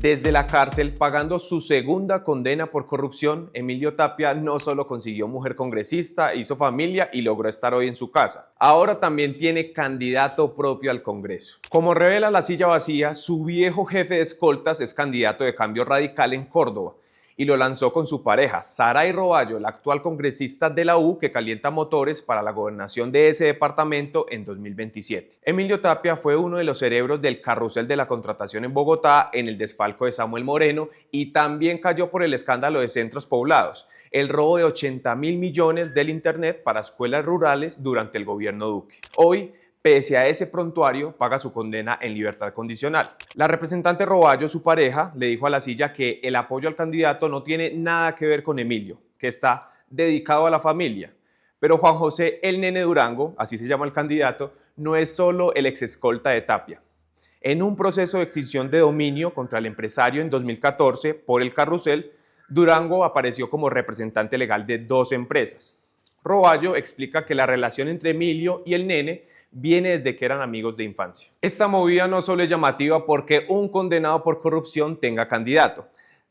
Desde la cárcel, pagando su segunda condena por corrupción, Emilio Tapia no solo consiguió mujer congresista, hizo familia y logró estar hoy en su casa. Ahora también tiene candidato propio al Congreso. Como revela La Silla Vacía, su viejo jefe de escoltas es candidato de Cambio Radical en Córdoba y lo lanzó con su pareja, Saray Roballo, la actual congresista de la U que calienta motores para la gobernación de ese departamento en 2027. Emilio Tapia fue uno de los cerebros del carrusel de la contratación en Bogotá en el desfalco de Samuel Moreno y también cayó por el escándalo de centros poblados, el robo de 80.000 millones del Internet para escuelas rurales durante el gobierno Duque. Hoy, pese a ese prontuario, paga su condena en libertad condicional. La representante Roballo, su pareja, le dijo a La Silla que el apoyo al candidato no tiene nada que ver con Emilio, que está dedicado a la familia. Pero Juan José El Nene Durango, así se llama el candidato, no es solo el exescolta de Tapia. En un proceso de extinción de dominio contra el empresario en 2014 por el carrusel, Durango apareció como representante legal de 2 empresas. Roballo explica que la relación entre Emilio y el Nene viene desde que eran amigos de infancia. Esta movida no solo es llamativa porque un condenado por corrupción tenga candidato,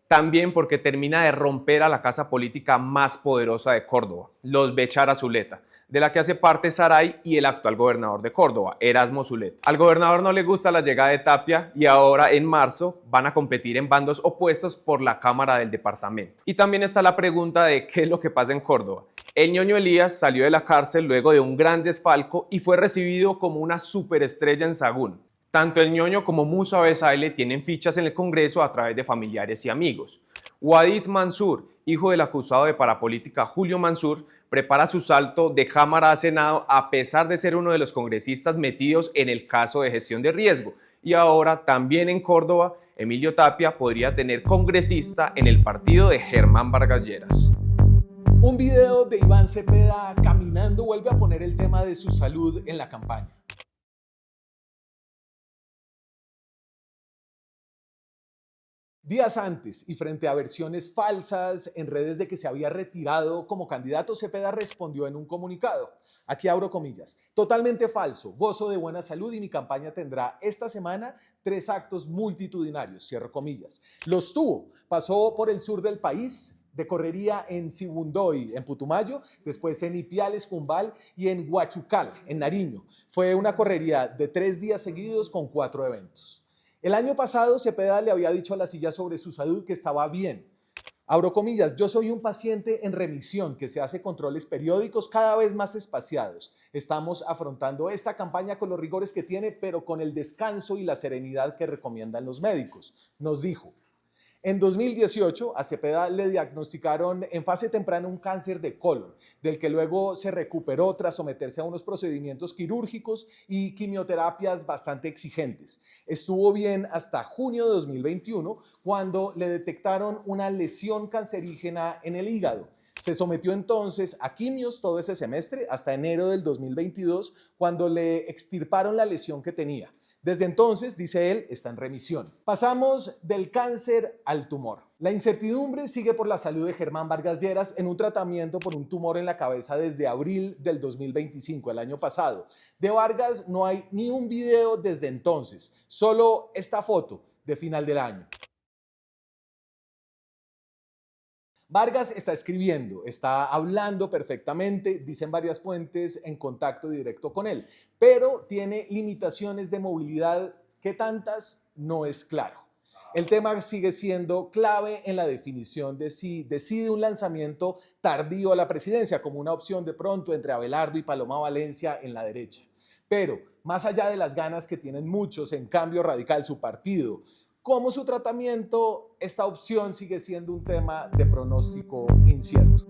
también porque termina de romper a la casa política más poderosa de Córdoba, los Béchara Zuleta, de la que hace parte Saray y el actual gobernador de Córdoba, Erasmo Zuleta. Al gobernador no le gusta la llegada de Tapia y ahora en marzo van a competir en bandos opuestos por la Cámara del departamento. Y también está la pregunta de qué es lo que pasa en Córdoba. El ñoño Elías salió de la cárcel luego de un gran desfalco y fue recibido como una superestrella en Sagún. Tanto el ñoño como Musa Besaile tienen fichas en el Congreso a través de familiares y amigos. Wadid Mansur, hijo del acusado de parapolítica Julio Mansur, prepara su salto de Cámara a Senado a pesar de ser uno de los congresistas metidos en el caso de gestión de riesgo. Y ahora, también en Córdoba, Emilio Tapia podría tener congresista en el partido de Germán Vargas Lleras. Un video de Iván Cepeda caminando vuelve a poner el tema de su salud en la campaña. Días antes y frente a versiones falsas en redes de que se había retirado como candidato, Cepeda respondió en un comunicado. Aquí abro comillas. Totalmente falso. Gozo de buena salud y mi campaña tendrá esta semana 3 actos multitudinarios. Cierro comillas. Los tuvo. Pasó por el sur del país. De correría en Sibundoy, en Putumayo, después en Ipiales, Cumbal y en Huachucal, en Nariño. Fue una correría de 3 días seguidos con 4 eventos. El año pasado, Cepeda le había dicho a La Silla sobre su salud que estaba bien. Abro comillas, yo soy un paciente en remisión que se hace controles periódicos cada vez más espaciados. Estamos afrontando esta campaña con los rigores que tiene, pero con el descanso y la serenidad que recomiendan los médicos, nos dijo. En 2018, a Cepeda le diagnosticaron en fase temprana un cáncer de colon, del que luego se recuperó tras someterse a unos procedimientos quirúrgicos y quimioterapias bastante exigentes. Estuvo bien hasta junio de 2021, cuando le detectaron una lesión cancerígena en el hígado. Se sometió entonces a quimios todo ese semestre, hasta enero del 2022, cuando le extirparon la lesión que tenía. Desde entonces, dice él, está en remisión. Pasamos del cáncer al tumor. La incertidumbre sigue por la salud de Germán Vargas Lleras en un tratamiento por un tumor en la cabeza desde abril del 2025, el año pasado. De Vargas no hay ni un video desde entonces, solo esta foto de final del año. Vargas está escribiendo, está hablando perfectamente, dicen varias fuentes en contacto directo con él, pero tiene limitaciones de movilidad que tantas no es claro. El tema sigue siendo clave en la definición de si decide un lanzamiento tardío a la presidencia como una opción de pronto entre Abelardo y Paloma Valencia en la derecha. Pero más allá de las ganas que tienen muchos en Cambio Radical, su partido, como su tratamiento, esta opción sigue siendo un tema de pronóstico incierto.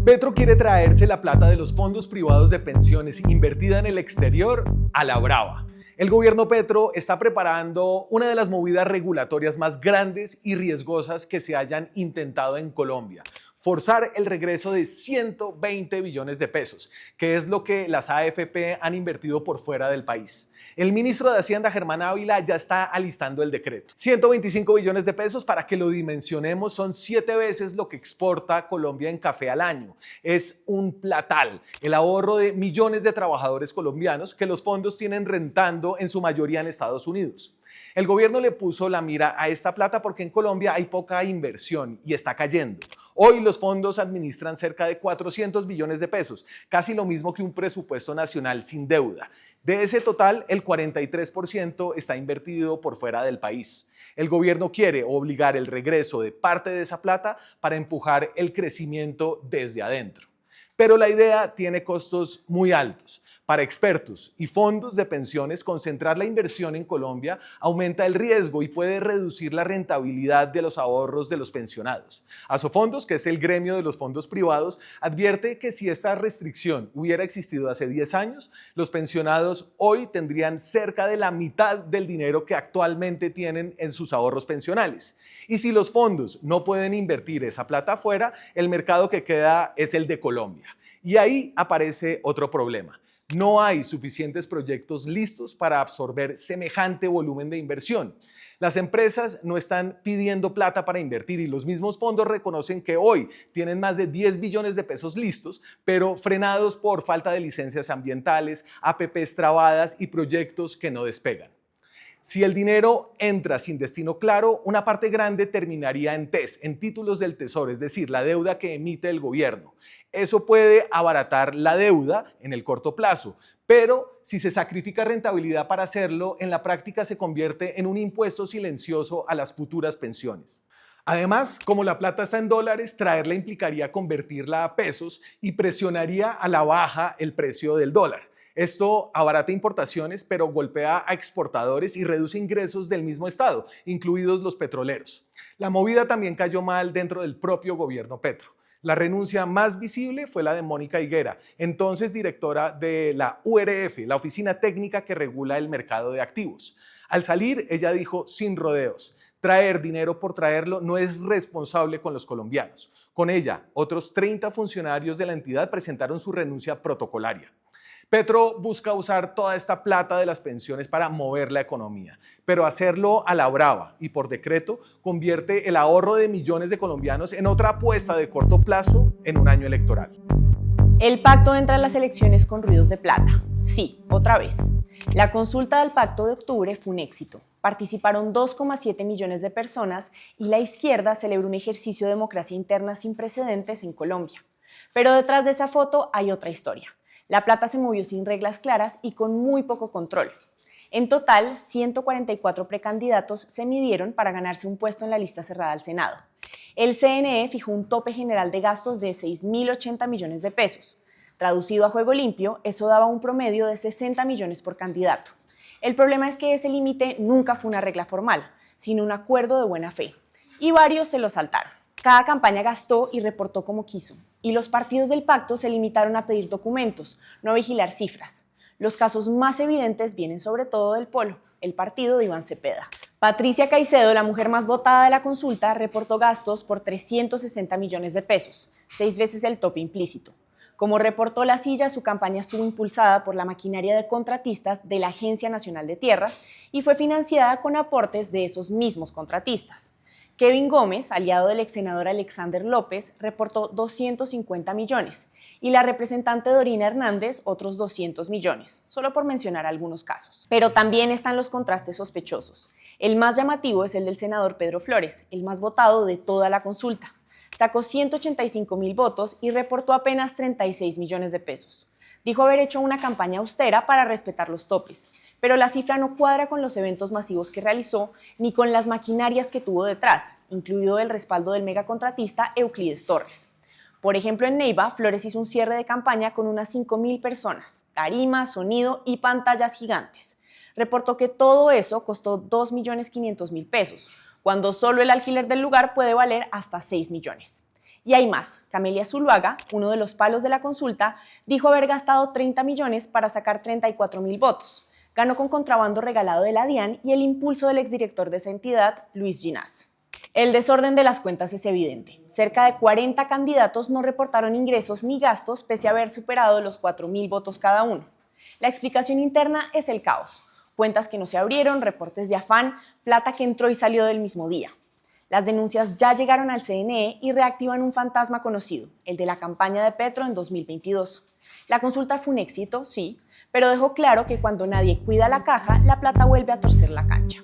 Petro quiere traerse la plata de los fondos privados de pensiones invertida en el exterior a la brava. El gobierno Petro está preparando una de las movidas regulatorias más grandes y riesgosas que se hayan intentado en Colombia. Forzar el regreso de 120 billones de pesos, que es lo que las AFP han invertido por fuera del país. El ministro de Hacienda, Germán Ávila, ya está alistando el decreto. 125 billones de pesos, para que lo dimensionemos, son 7 veces lo que exporta Colombia en café al año. Es un platal, el ahorro de millones de trabajadores colombianos que los fondos tienen rentando en su mayoría en Estados Unidos. El gobierno le puso la mira a esta plata porque en Colombia hay poca inversión y está cayendo. Hoy los fondos administran cerca de 400 billones de pesos, casi lo mismo que un presupuesto nacional sin deuda. De ese total, el 43% está invertido por fuera del país. El gobierno quiere obligar el regreso de parte de esa plata para empujar el crecimiento desde adentro. Pero la idea tiene costos muy altos. Para expertos y fondos de pensiones, concentrar la inversión en Colombia aumenta el riesgo y puede reducir la rentabilidad de los ahorros de los pensionados. Asofondos, que es el gremio de los fondos privados, advierte que si esta restricción hubiera existido hace 10 años, los pensionados hoy tendrían cerca de la mitad del dinero que actualmente tienen en sus ahorros pensionales. Y si los fondos no pueden invertir esa plata afuera, el mercado que queda es el de Colombia. Y ahí aparece otro problema. No hay suficientes proyectos listos para absorber semejante volumen de inversión. Las empresas no están pidiendo plata para invertir y los mismos fondos reconocen que hoy tienen más de 10 billones de pesos listos, pero frenados por falta de licencias ambientales, APPs trabadas y proyectos que no despegan. Si el dinero entra sin destino claro, una parte grande terminaría en TES, en títulos del Tesoro, es decir, la deuda que emite el gobierno. Eso puede abaratar la deuda en el corto plazo, pero si se sacrifica rentabilidad para hacerlo, en la práctica se convierte en un impuesto silencioso a las futuras pensiones. Además, como la plata está en dólares, traerla implicaría convertirla a pesos y presionaría a la baja el precio del dólar. Esto abarata importaciones, pero golpea a exportadores y reduce ingresos del mismo estado, incluidos los petroleros. La movida también cayó mal dentro del propio gobierno Petro. La renuncia más visible fue la de Mónica Higuera, entonces directora de la URF, la oficina técnica que regula el mercado de activos. Al salir, ella dijo sin rodeos: traer dinero por traerlo no es responsable con los colombianos. Con ella, otros 30 funcionarios de la entidad presentaron su renuncia protocolaria. Petro busca usar toda esta plata de las pensiones para mover la economía, pero hacerlo a la brava y por decreto convierte el ahorro de millones de colombianos en otra apuesta de corto plazo en un año electoral. El pacto entra en las elecciones con ruidos de plata. Sí, otra vez. La consulta del pacto de octubre fue un éxito. Participaron 2,7 millones de personas y la izquierda celebró un ejercicio de democracia interna sin precedentes en Colombia. Pero detrás de esa foto hay otra historia. La plata se movió sin reglas claras y con muy poco control. En total, 144 precandidatos se midieron para ganarse un puesto en la lista cerrada al Senado. El CNE fijó un tope general de gastos de 6.080 millones de pesos. Traducido a juego limpio, eso daba un promedio de 60 millones por candidato. El problema es que ese límite nunca fue una regla formal, sino un acuerdo de buena fe. Y varios se lo saltaron. Cada campaña gastó y reportó como quiso. Y los partidos del pacto se limitaron a pedir documentos, no a vigilar cifras. Los casos más evidentes vienen sobre todo del Polo, el partido de Iván Cepeda. Patricia Caicedo, la mujer más votada de la consulta, reportó gastos por 360 millones de pesos, 6 veces el tope implícito. Como reportó La Silla, su campaña estuvo impulsada por la maquinaria de contratistas de la Agencia Nacional de Tierras y fue financiada con aportes de esos mismos contratistas. Kevin Gómez, aliado del ex senador Alexander López, reportó 250 millones y la representante Dorina Hernández otros 200 millones, solo por mencionar algunos casos. Pero también están los contrastes sospechosos. El más llamativo es el del senador Pedro Flores, el más votado de toda la consulta. Sacó 185.000 votos y reportó apenas 36 millones de pesos. Dijo haber hecho una campaña austera para respetar los topes, pero la cifra no cuadra con los eventos masivos que realizó ni con las maquinarias que tuvo detrás, incluido el respaldo del megacontratista Euclides Torres. Por ejemplo, en Neiva, Flores hizo un cierre de campaña con unas 5.000 personas, tarima, sonido y pantallas gigantes. Reportó que todo eso costó 2.500.000 pesos, cuando solo el alquiler del lugar puede valer hasta 6 millones. Y hay más. Camelia Zuluaga, uno de los palos de la consulta, dijo haber gastado 30 millones para sacar 34.000 votos. Ganó con contrabando regalado de la DIAN y el impulso del exdirector de esa entidad, Luis Ginás. El desorden de las cuentas es evidente. Cerca de 40 candidatos no reportaron ingresos ni gastos pese a haber superado los 4.000 votos cada uno. La explicación interna es el caos. Cuentas que no se abrieron, reportes de afán, plata que entró y salió del mismo día. Las denuncias ya llegaron al CNE y reactivan un fantasma conocido, el de la campaña de Petro en 2022. La consulta fue un éxito, sí, pero dejó claro que cuando nadie cuida la caja, la plata vuelve a torcer la cancha.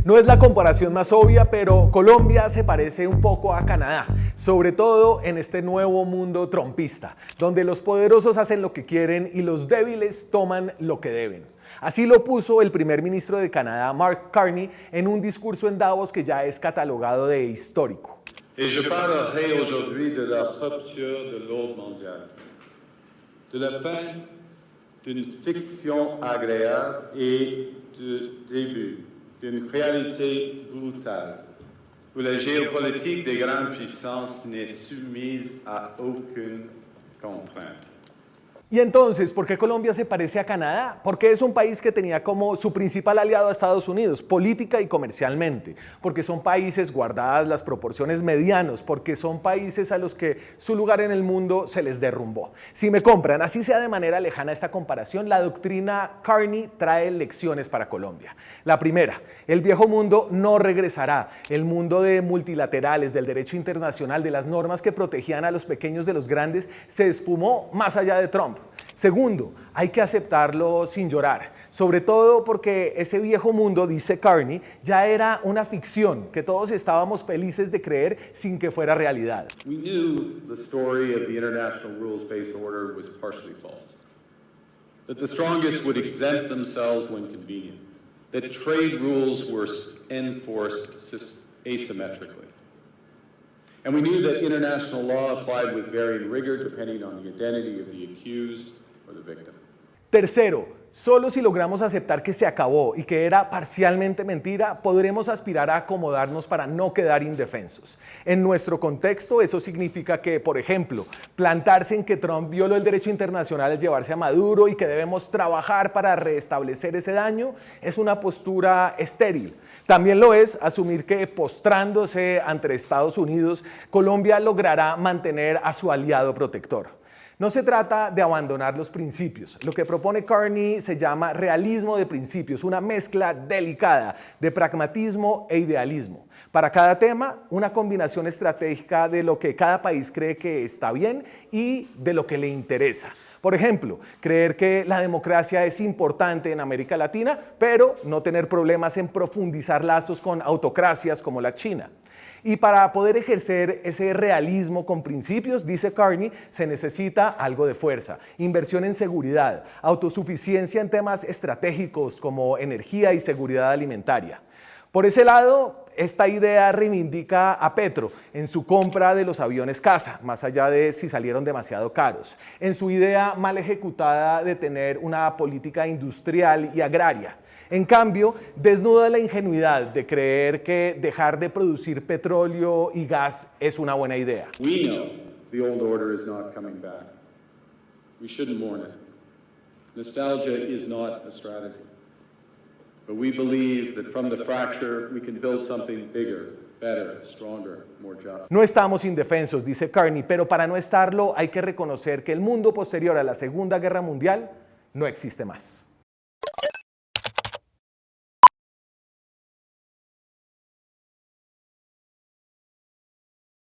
No es la comparación más obvia, pero Colombia se parece un poco a Canadá, sobre todo en este nuevo mundo trumpista, donde los poderosos hacen lo que quieren y los débiles toman lo que deben. Así lo puso el primer ministro de Canadá, Mark Carney, en un discurso en Davos que ya es catalogado de histórico. Et je parlerai aujourd'hui de la rupture de l'ordre mondial, de la fin d'une fiction agréable et du début d'une réalité brutale, où la géopolitique des grandes puissances n'est soumise à aucune contrainte. Y entonces, ¿por qué Colombia se parece a Canadá? Porque es un país que tenía como su principal aliado a Estados Unidos, política y comercialmente, porque son países, guardadas las proporciones, medianos, porque son países a los que su lugar en el mundo se les derrumbó. Si me compran, así sea de manera lejana esta comparación, la doctrina Carney trae lecciones para Colombia. La primera, el viejo mundo no regresará. El mundo de multilaterales, del derecho internacional, de las normas que protegían a los pequeños de los grandes, se esfumó más allá de Trump. Segundo, hay que aceptarlo sin llorar, sobre todo porque ese viejo mundo, dice Carney, ya era una ficción que todos estábamos felices de creer sin que fuera realidad. We knew the story of the international rules-based order was partially false, that the strongest would exempt themselves when convenient, that trade rules were enforced asymmetrically. And we knew that international law applied with varying rigor depending on the identity of the accused or the victim. Tercero, solo si logramos aceptar que se acabó y que era parcialmente mentira, podremos aspirar a acomodarnos para no quedar indefensos. En nuestro contexto, eso significa que, por ejemplo, plantarse en que Trump violó el derecho internacional al llevarse a Maduro y que debemos trabajar para restablecer ese daño, es una postura estéril. También lo es asumir que, postrándose ante Estados Unidos, Colombia logrará mantener a su aliado protector. No se trata de abandonar los principios. Lo que propone Carney se llama realismo de principios, una mezcla delicada de pragmatismo e idealismo. Para cada tema, una combinación estratégica de lo que cada país cree que está bien y de lo que le interesa. Por ejemplo, creer que la democracia es importante en América Latina, pero no tener problemas en profundizar lazos con autocracias como la China. Y para poder ejercer ese realismo con principios, dice Carney, se necesita algo de fuerza, inversión en seguridad, autosuficiencia en temas estratégicos como energía y seguridad alimentaria. Por ese lado, esta idea reivindica a Petro en su compra de los aviones caza, más allá de si salieron demasiado caros, en su idea mal ejecutada de tener una política industrial y agraria. En cambio, desnuda la ingenuidad de creer que dejar de producir petróleo y gas es una buena idea. We know the old order is not coming back. We shouldn't mourn it. Nostalgia is not a strategy. But we believe that from the fracture we can build something bigger, better, stronger, more just. No estamos indefensos, dice Carney, pero para no estarlo hay que reconocer que el mundo posterior a la Segunda Guerra Mundial no existe más.